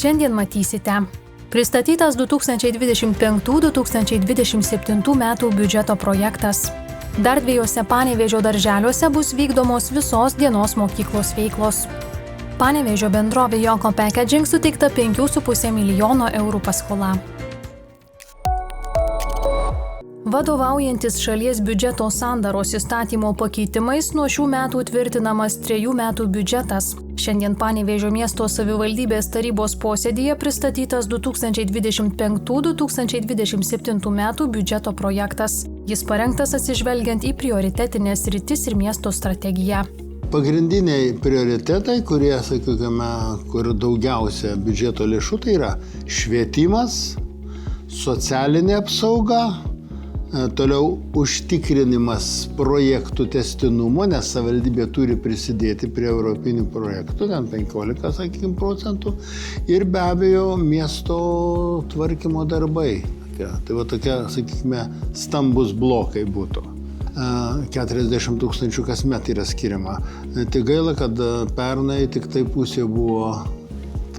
Šiandien matysite. Pristatytas 2025-2027 metų biudžeto projektas. Dar 2 Panevėžio darželiuose bus vykdomos visos dienos mokyklos veiklos. Panevėžio bendrovė Joko Packaging suteikta 5,5 milijono eurų paskola. Vadovaujantis šalies biudžeto sandaros įstatymo pakeitimais nuo šių metų tvirtinamas 3 metų biudžetas. Šiandien Panevėžio miesto savivaldybės tarybos posėdyje pristatytas 2025-2027 metų biudžeto projektas. Jis parengtas atsižvelgiant į prioritetinės sritis ir miesto strategiją. Pagrindiniai prioritetai, kurie, sakykime, kur daugiausia biudžeto lėšų, tai yra švietimas, socialinė apsauga, toliau užtikrinimas projektų tęstinumo, nes savivaldybė turi prisidėti prie europinių projektų, ten 15 procentų, ir be abejo miesto tvarkymo darbai. Tai va tokie, sakykime, stambus blokai būtų. 40 000 kasmet yra skiriama. Tik gaila, kad pernai tik tai pusė buvo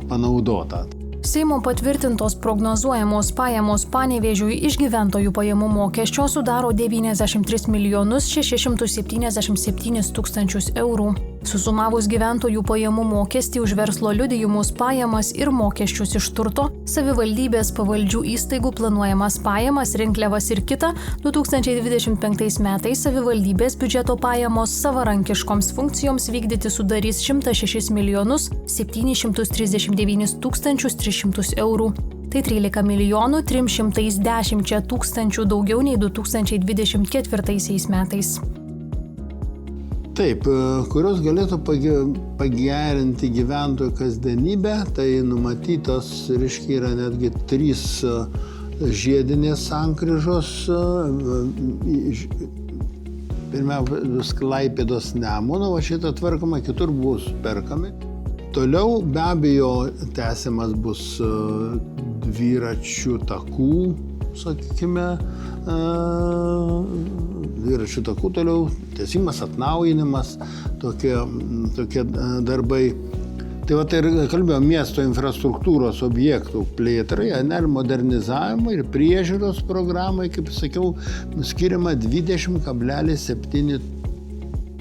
panaudota. Seimo patvirtintos prognozuojamos pajamos Panevėžiui iš gyventojų pajamų mokesčio sudaro 93 677 000 eurų. Susumavus gyventojų pajamų mokestį už verslo liudijimus, pajamas ir mokesčius iš turto, savivaldybės pavaldžių įstaigų planuojamas pajamas, rinkliavas ir kita, 2025 metais savivaldybės biudžeto pajamos savarankiškoms funkcijoms vykdyti sudarys 106 739 300 eurų. Tai 13 310 000 daugiau nei 2024 metais. Taip, kurios galėtų pagerinti gyventojų kasdienybę, tai numatytos, reiškia, yra netgi 3 žiedinės sankryžos, pirmiausia, Klaipėdos Nemuno, va šitą tvarkoma, kitur bus perkami. Toliau be abejo tęsiamas bus dviračių takų, sakykime, dviračių takų toliau, tęsimas, atnaujinimas, tokie darbai. Tai va tai ir kalbėjau miesto infrastruktūros objektų plėtrai, modernizavimui ir priežiūros programai, kaip sakiau, skiriama 20,7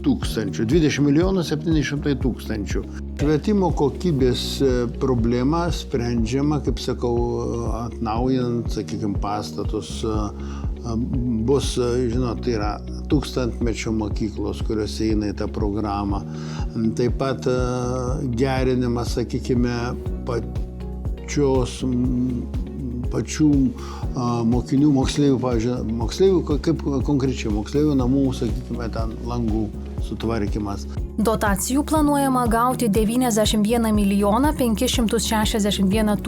tūkstančių, 20 700 000. Švietimo kokybės problema sprendžiama, kaip sakau, atnaujinant, sakykime, pastatus. Bus, žinot, tai yra 1000-mečio mokyklos, kurios eina į tą programą. Taip pat gerinimas, sakykime, pačių mokinių, moksleivių, kaip konkrečiai moksleivių namų, sakykime, ten langų sutvarkymas. Dotacijų planuojama gauti 91 561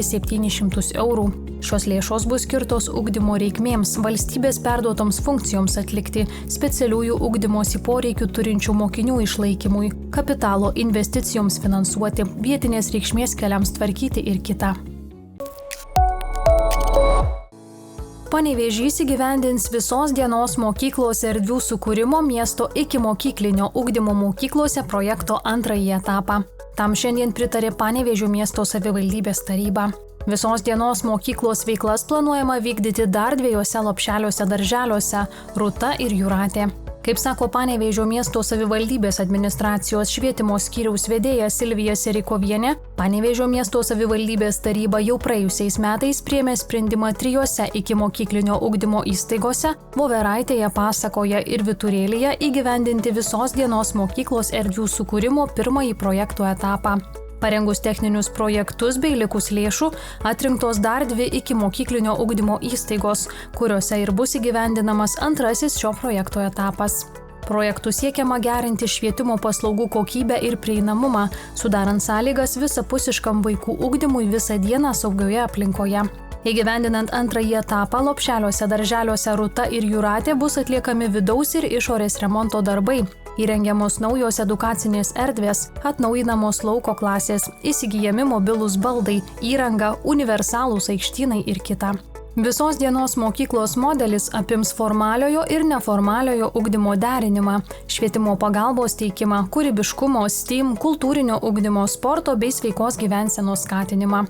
700 eurų. Šios lėšos bus skirtos ugdymo reikmėms, valstybės perduotoms funkcijoms atlikti, specialiųjų ugdymosi poreikių turinčių mokinių išlaikymui, kapitalo investicijoms finansuoti, vietinės reikšmės keliams tvarkyti ir kita. Panevėžys įgyvendins visos dienos mokyklos erdvių sukūrimo miesto ikimokyklinio ugdymo mokyklose projekto 2 etapą. Tam šiandien pritarė Panevėžio miesto savivaldybės taryba. Visos dienos mokyklos veiklas planuojama vykdyti dar 2 lopšeliuose darželiuose – Rūta ir Jūratė. Kaip sako Panevėžio miesto savivaldybės administracijos švietimo skyriaus vedėja Silvija Serikovienė, Panevėžio miesto savivaldybės taryba jau praėjusiais metais priėmė sprendimą 3 ikimokyklinio ugdymo įstaigose – Voveraitėje, Pasakoje ir Vyturėlyje įgyvendinti visos dienos mokyklos erdvių sukūrimo 1 projekto etapą. Parengus techninius projektus bei likus lėšų, atrinktos dar 2 ikimokyklinio ugdymo įstaigos, kuriuose ir bus įgyvendinamas 2 šio projekto etapas. Projektų siekiama gerinti švietimo paslaugų kokybę ir prieinamumą, sudarant sąlygas visapusiškam vaikų ugdymui visą dieną saugioje aplinkoje. Įgyvendinant 2 etapą, lopšeliuose darželiuose Rūta ir Jūratė bus atliekami vidaus ir išorės remonto darbai. Įrengiamos naujos edukacinės erdvės, atnaujinamos lauko klasės, įsigyjami mobilūs baldai, įranga, universalūs aikštynai ir kita. Visos dienos mokyklos modelis apims formaliojo ir neformaliojo ugdymo derinimą, švietimo pagalbos teikimą, kūrybiškumo, STEAM, kultūrinio ugdymo, sporto bei sveikos gyvensenos skatinimą.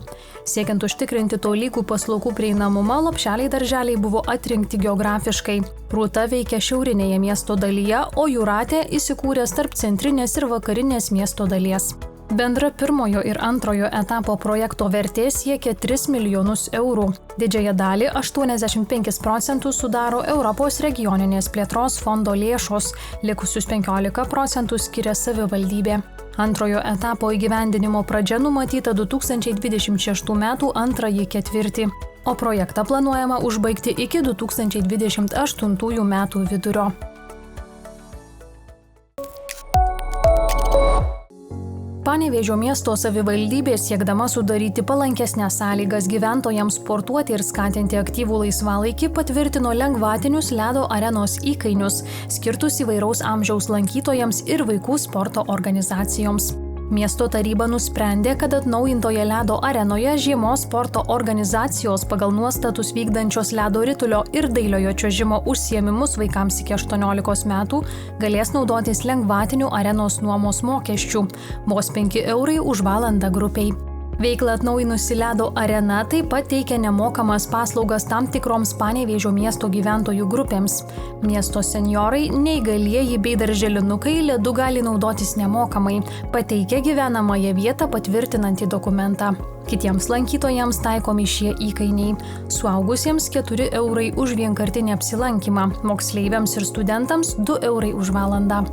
Siekiant užtikrinti tolygų paslaugų prieinamumą, lopšeliai darželiai buvo atrinkti geografiškai. Rūta veikia šiaurinėje miesto dalyje, o Jūratė įsikūręs tarp centrinės ir vakarinės miesto dalies. Bendra pirmojo ir antrojo etapo projekto vertė siekia 3 milijonus eurų. Didžiąją dalį, 85% sudaro Europos regioninės plėtros fondo lėšos, likusius 15% skiria savivaldybė. Antrojo etapo įgyvendinimo pradžia numatyta 2026 m. antrąjį ketvirtį, o projektą planuojama užbaigti iki 2028 m. vidurio. Panevėžio miesto savivaldybė siekdama sudaryti palankesnės sąlygas gyventojams sportuoti ir skatinti aktyvų laisvalaikį patvirtino lengvatinius ledo arenos įkainius, skirtus įvairaus amžiaus lankytojams ir vaikų sporto organizacijoms. Miesto taryba nusprendė, kad atnaujintoje ledo arenoje žiemos sporto organizacijos pagal nuostatus vykdančios ledo ritulio ir dailiojo čiuožimo užsiėmimus vaikams iki 18 metų galės naudotis lengvatiniu arenos nuomos mokesčiu, vos 5 eurai už valandą grupiai. Veiklą atnaujinusi ledo arena taip pat teikia nemokamas paslaugas tam tikroms Panevėžio miesto gyventojų grupėms. Miesto senjorai, neįgalieji bei darželinukai ledu gali naudotis nemokamai, pateikę gyvenamąją vietą patvirtinantį dokumentą. Kitiems lankytojams taikomi šie įkainiai. Suaugusiems 4 eurai už vienkartinį apsilankymą, moksleiviams ir studentams 2 eurai už valandą.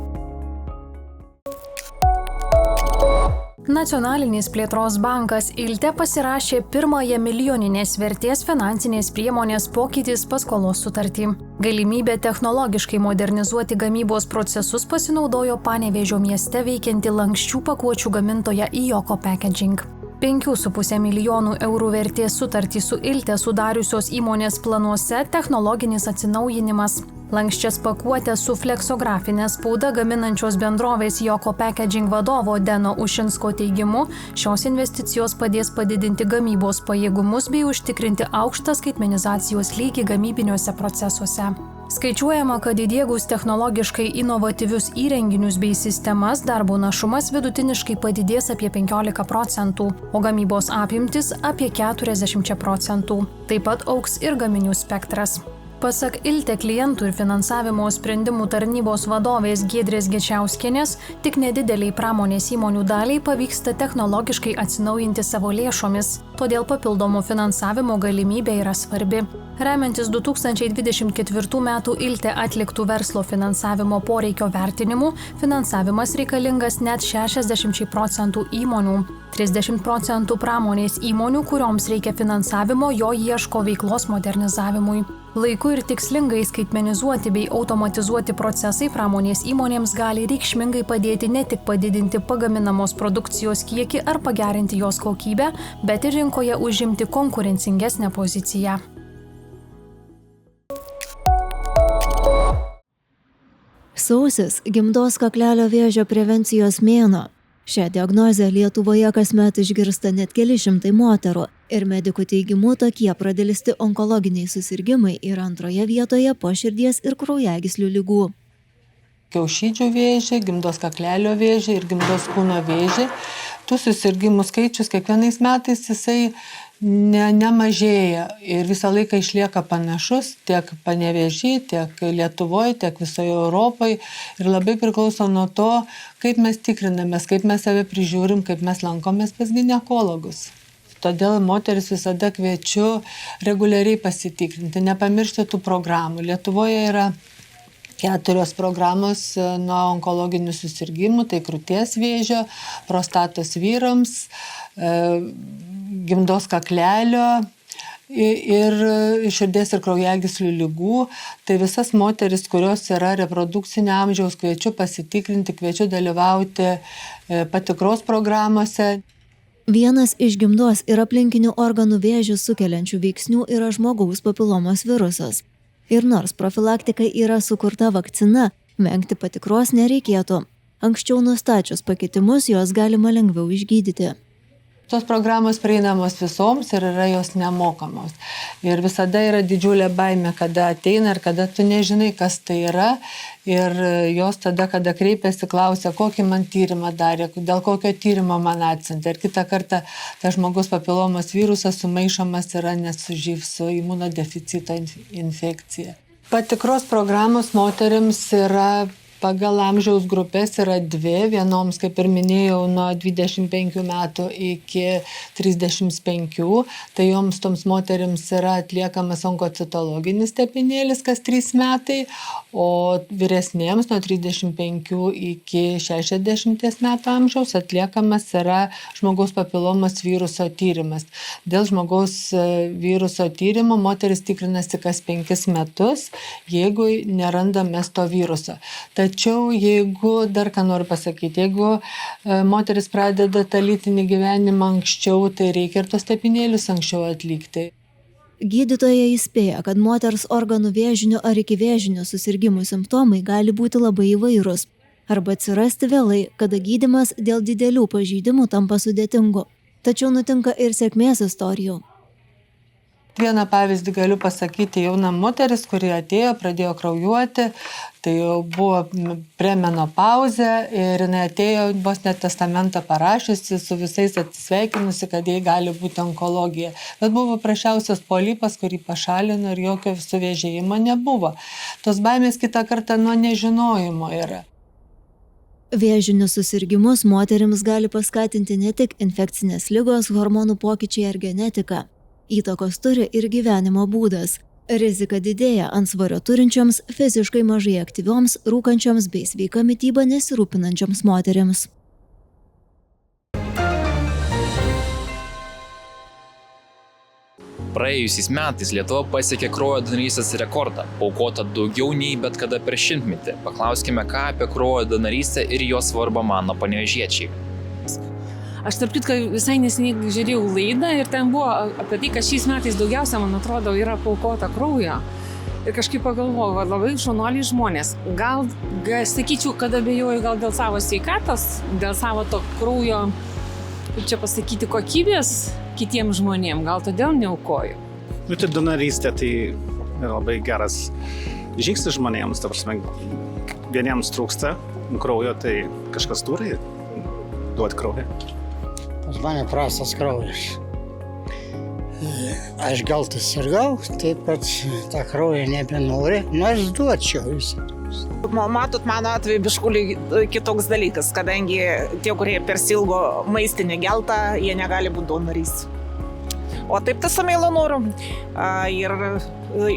Nacionalinis plėtros bankas ILTE pasirašė pirmąją milijoninės vertės finansinės priemonės pokytis paskolos sutartį. Galimybė technologiškai modernizuoti gamybos procesus pasinaudojo Panevėžio mieste veikianti lanksčių pakuočių gamintoja Ioko Packaging. 5,5 milijonų eurų vertės sutartį su ILTE sudariusios įmonės planuose technologinis atsinaujinimas. Lankščias pakuotės su fleksografinė spauda gaminančios bendrovės Ioko Packaging vadovo Deno Ušinsko teigimu, šios investicijos padės padidinti gamybos pajėgumus bei užtikrinti aukštą skaitmenizacijos lygį gamybiniuose procesuose. Skaičiuojama, kad įdiegus technologiškai inovatyvius įrenginius bei sistemas, darbo našumas vidutiniškai padidės apie 15%, o gamybos apimtis apie 40%. Taip pat augs ir gaminių spektras. Pasak ILTE klientų ir finansavimo sprendimų tarnybos vadovės Giedrės Gečiauskienės, tik nedideliai pramonės įmonių daliai pavyksta technologiškai atsinaujinti savo lėšomis, todėl papildomo finansavimo galimybė yra svarbi. Remiantis 2024 m. ILTE atliktų verslo finansavimo poreikio vertinimu, finansavimas reikalingas net 60% įmonių. 30% pramonės įmonių, kurioms reikia finansavimo, jo ieško veiklos modernizavimui. Laiku ir tikslingai skaitmenizuoti bei automatizuoti procesai pramonės įmonėms gali reikšmingai padėti ne tik padidinti pagaminamos produkcijos kiekį ar pagerinti jos kokybę, bet ir rinkoje užimti konkurencingesnę poziciją. Sausis – gimdos kaklelio vėžio prevencijos mėnuo. Šią diagnozę Lietuvoje kasmet išgirsta net keli šimtai moterų ir medikų teigimu tokie pradėlisti onkologiniai susirgimai yra antroje vietoje po širdies ir kraujagyslių ligų. Kiaušidžių vėžį, gimdos kaklelio vėžį ir gimdos kūno vėžį. Tų susirgimų skaičius kiekvienais metais jisai nemažėja ir visą laiką išlieka panašus tiek Panevėžy, tiek Lietuvoje, tiek visoje Europoje ir labai priklauso nuo to, kaip mes tikrinamės, kaip mes save prižiūrim, kaip mes lankomės pas ginekologus. Todėl moteris visada kviečiu reguliariai pasitikrinti, nepamiršti tų programų. Lietuvoje yra 4 programos nuo onkologinių susirgymų, tai krūties vėžio, prostatos vyrams, gimdos kaklelio ir širdies ir kraujagyslių ligų. Tai visas moteris, kurios yra reprodukcinio amžiaus, kviečiu pasitikrinti, kviečiu dalyvauti patikros programuose. Vienas iš gimdos ir aplinkinių organų vėžių sukeliančių veiksnių yra žmogaus papilomos virusas. Ir nors profilaktikai yra sukurta vakcina, vengti patikros nereikėtų. Anksčiau nustačius pakitimus, jos galima lengviau išgydyti. Tos programos prieinamos visoms ir yra jos nemokamos. Ir visada yra didžiulė baimė, kada ateina ir kada tu nežinai, kas tai yra. Ir jos tada, kada kreipiasi, klausia, kokį man tyrimą darė, dėl kokio tyrimo man atsiuntė. Ir kitą kartą tas žmogus papilomos virusas sumaišomas yra net su živ, su imunodeficito infekcija. Patikros programos moterims yra pagal amžiaus grupės yra dvi, vienoms, kaip ir minėjau, nuo 25 metų iki 35, tai joms toms moterims yra atliekamas onkocitologinis tepinėlis kas 3 metai, o vyresnėms nuo 35 iki 60 metų amžiaus atliekamas yra žmogaus papilomos viruso tyrimas. Dėl žmogaus viruso tyrimo moteris tikrinasi kas 5 metus, jeigu nerandame to viruso. Tačiau jeigu, dar ką noriu pasakyti, jeigu moteris pradeda tą lytinį gyvenimą anksčiau, tai reikia ir tos tepinėlius anksčiau atlikti. Gydytoja įspėja, kad moters organų vėžinių ar ikivėžinių susirgimų simptomai gali būti labai įvairūs arba atsirasti vėlai, kada gydymas dėl didelių pažeidimų tampa sudėtingu. Tačiau nutinka ir sėkmės istorijų. Vieną pavyzdį galiu pasakyti, jauna moteris, kuri atėjo, pradėjo kraujuoti, tai jau buvo premenopauzė ir jinai atėjo, vos net testamentą parašiusi, su visais atsisveikinusi, kad jai gali būti onkologija. Bet buvo prašiausias polipas, kurį pašalino ir jokio suvėžėjimo nebuvo. Tos baimės kitą kartą nuo nežinojimo yra. Vėžinius susirgimus moterims gali paskatinti ne tik infekcinės ligos, hormonų pokyčiai ar genetika. Įtakos turi ir gyvenimo būdas. Rizika didėja antsvorio turinčioms, fiziškai mažai aktyvioms, rūkančioms bei sveika mityba nesirūpinančioms moterims. Praėjusiais metais Lietuva pasiekė kraujo donorystės rekordą, paaukota daugiau nei bet kada per 100-metį. Paklauskime, ką apie kraujo donorystę ir jos svarbą mano panevėžiečiai. Aš tarp kitko visai neseniai žiūrėjau laidą ir ten buvo apie tai, kad šiais metais daugiausia, man atrodo, yra paaukota kraujo. Ir kažkaip pagalvojau, kad labai šaunuoliai žmonės. Gal sakyčiau, kad abejoju gal dėl savo sveikatos, dėl savo to kraujo, kaip čia pasakyti, kokybės kitiems žmonėms. Gal todėl neaukoju. Tai donorystė tai yra labai geras žingsnis žmonėms. Ta prasme, vieniems trūksta kraujo, tai kažkas turi duoti kraują. Pas mane prastas kraujas. Aš gal tai sirgau, taip pat tą kraują nebenori, nors duočiau visą. Matot, mano atveju biškuliai kitoks dalykas, kadangi tie, kurie persilgo maistinį geltą, jie negali būti donorys. O taip tas samėlo noriu. Ir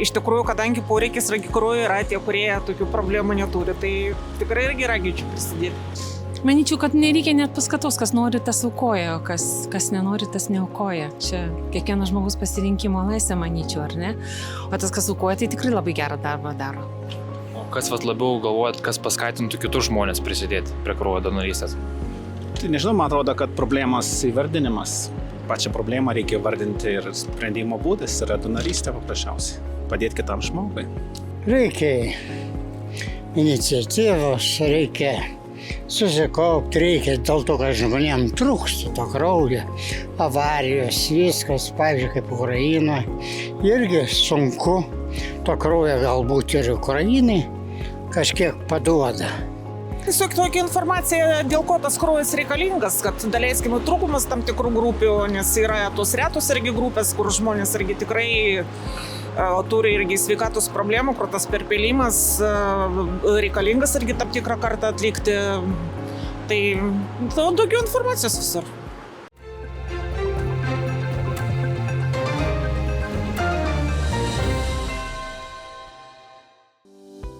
iš tikrųjų, kadangi poreikis kraujo yra, tie, kurie tokių problemų neturi, tai tikrai irgi raginčiau prisidėti. Manyčiau, kad nereikia net paskatos, kas nori, tas aukoja, o kas nenori, tas neaukoja. Čia kiekvienas žmogus pasirinkimo laisvė, manyčiau, ar ne? O tas, kas aukoja, tai tikrai labai gerą darbą daro. O kas labiau galvojat, kas paskatintų kitus žmonės prisidėti prie kraujo donorystės? Tai nežinau, man atrodo, kad problemos įvardinimas. Pačią problemą reikia vardinti ir sprendimo būdas yra donorystė paprasčiausiai. Padėti kitam žmogui. Reikia iniciatyvos, reikia susikaupti, reikia dėl to, kad žmonėms trūksta to kraujo, avarijos, viskas, pavyzdžiui, kaip Ukrainoje. Irgi sunku, to kraujo galbūt ir Ukrainai kažkiek paduoda. Tiesiog tokia informacija, dėl ko tas kraujas reikalingas, kad daleiskim trūkumas tam tikrų grupių, nes yra tos retos irgi grupės, kur žmonės irgi tikrai turi irgi sveikatos problemų, kur tas perpėlimas reikalingas irgi tam tikrą kartą atlikti. Tai daugiau informacijos visur.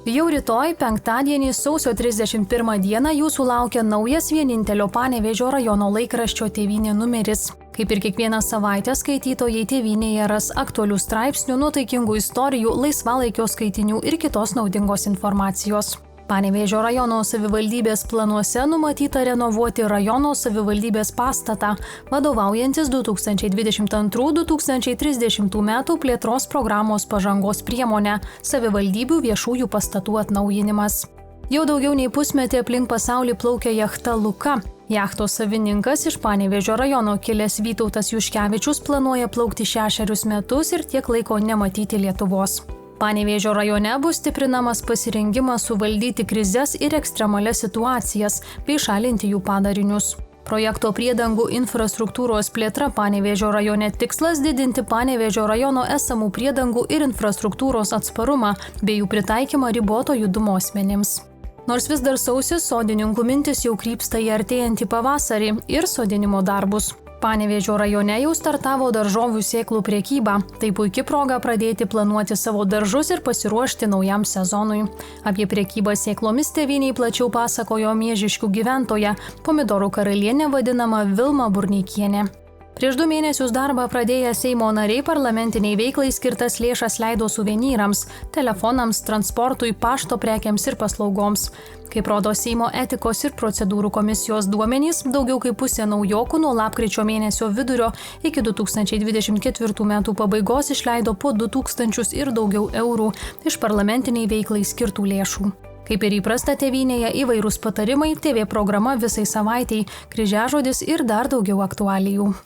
Jau rytoj, penktadienį, sausio 31 dieną, jūsų laukia naujas vienintelio Panevėžio rajono laikraščio Tėvynė numeris. Kaip ir kiekvieną savaitę, skaitytojai Tėvynėje ras aktualių straipsnių, nuotaikingų istorijų, laisvalaikio skaitinių ir kitos naudingos informacijos. Panevėžio rajono savivaldybės planuose numatyta renovuoti rajono savivaldybės pastatą, vadovaujantis 2022-2030 metų plėtros programos pažangos priemonę savivaldybių viešųjų pastatų atnaujinimas. Jau daugiau nei pusmetį aplink pasaulį plaukia jachta Luka. Jachtos savininkas iš Panevėžio rajono kilęs Vytautas Juškevičius planuoja plaukti 6 metus ir tiek laiko nematyti Lietuvos. Panevėžio rajone bus stiprinamas pasirengimas suvaldyti krizes ir ekstremalias situacijas bei šalinti jų padarinius. Projekto priedangų infrastruktūros plėtra Panevėžio rajone tikslas didinti Panevėžio rajono esamų priedangų ir infrastruktūros atsparumą bei jų pritaikymą riboto judumo asmenims. Nors vis dar sausis, sodininkų mintis jau krypsta į artėjantį pavasarį ir sodinimo darbus. Panevėžio rajone jau startavo daržovių sėklų prekyba. Tai puikia proga pradėti planuoti savo daržus ir pasiruošti naujam sezonui. Apie prekybą sėklomis tėvyniai plačiau pasakojo Miežiškių gyventoja, pomidorų karalienė vadinama Vilma Burneikienė. Prieš 2 mėnesius darbą pradėję Seimo nariai parlamentiniai veiklai skirtas lėšas leido suvenyrams, telefonams, transportui, pašto prekiams ir paslaugoms. Kaip rodo Seimo etikos ir procedūrų komisijos duomenys, daugiau kaip pusė naujokų nuo lapkričio mėnesio vidurio iki 2024 metų pabaigos išleido po 2000 ir daugiau eurų iš parlamentiniai veiklai skirtų lėšų. Kaip ir įprasta tėvynėje, įvairūs patarimai, TV programa visai savaitei, kryžiažodis ir dar daugiau aktualijų.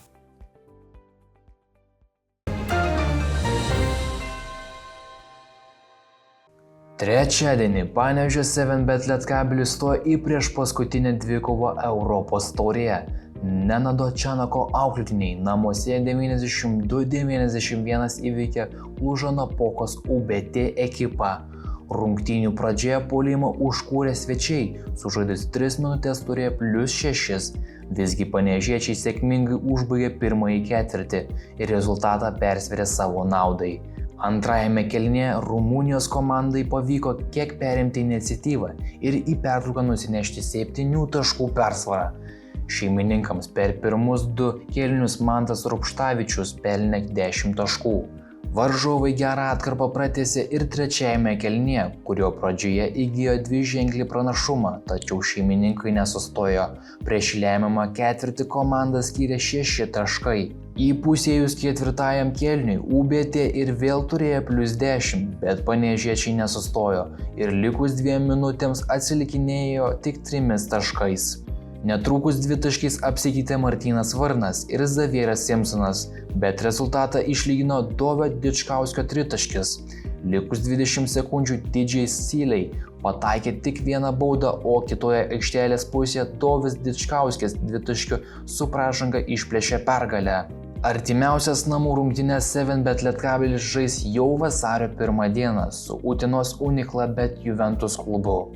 Trečiadienį Panevėžio 7bet Lietkabelis stojo į priešpaskutinę dvikovą Europos taurėje. Nenado Čanako auklėtiniai namuose 92-91 įveikė Lužano Pokos UBT ekipą. Rungtynių pradžioje puolimą užkūrė svečiai, sužaidus 3 minutės turėjo +6. Visgi panevėžiečiai sėkmingai užbaigė pirmąjį ketvirtį ir rezultatą persvėrė savo naudai. Antrajame kėlinyje Rumunijos komandai pavyko kiek perimti iniciatyvą ir į pertrauką nusinešti 7 taškų persvarą. Šeimininkams per pirmus 2 kėlinius Mantas Rupštavičius pelnė 10 taškų. Varžovai gerą atkarpą pratęsė ir trečiajame kėlinyje, kurio pradžioje įgijo 2-ženklį pranašumą, tačiau šeimininkai nesustojo. Prieš lemiamą ketvirtį komanda skyrė 6 taškai. Įpusėjus ketvirtajam kėliniui UBT ir vėl turėjo +10, bet panevėžiečiai nesustojo ir likus 2 minutėms atsilikinėjo tik 3 taškais. Netrukus 2 taškais apsikeitė Martynas Varnas ir Zavieras Simpsonas, bet rezultatą išlygino Dovio Dičkauskio tritaškis. Likus 20 sekundžių Didžiai Syliai pataikė tik 1 baudą, o kitoje aikštelės pusėje Dovis Dičkauskis 2 taškių su pražanga išplėšė pergalę. Artimiausias namų rungtynes 7bet Lietkabelis žais jau vasario 1 dieną su Utenos Uniklabet Juventus klubu.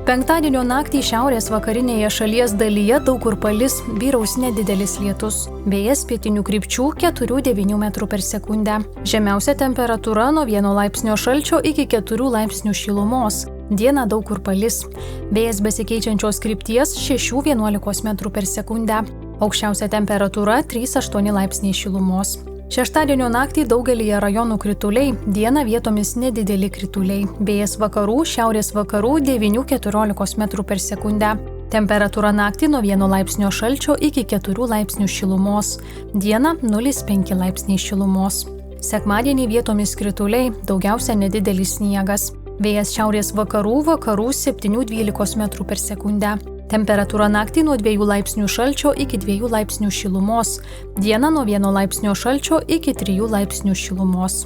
Penktadienio naktį šiaurės vakarinėje šalies dalyje daug kur palis, vyraus nedidelis lietus. Vėjas pietinių krypčių 4–9 m/s. Žemiausia temperatūra nuo 1 laipsnio šalčio iki 4 laipsnių šilumos. Dieną daug kur palis. Vėjas besikeičiančios krypties 6–11 m/s. Aukščiausia temperatūra 3–8 laipsniai šilumos. Šeštadienio naktį daugelyje rajonų krituliai, dieną vietomis nedideli krituliai. Vėjas vakarų, šiaurės vakarų 9–14 m/s. Temperatūra naktį nuo 1 laipsnio šalčio iki 4 laipsnių šilumos. Dieną 0–5 laipsniai šilumos. Sekmadienį vietomis krituliai, daugiausia nedidelis sniegas. Vėjas šiaurės vakarų, vakarų 7–12 m/s. Temperatūra naktį nuo 2 laipsnių šalčio iki 2 laipsnių šilumos. Dieną nuo 1 laipsnio šalčio iki 3 laipsnių šilumos.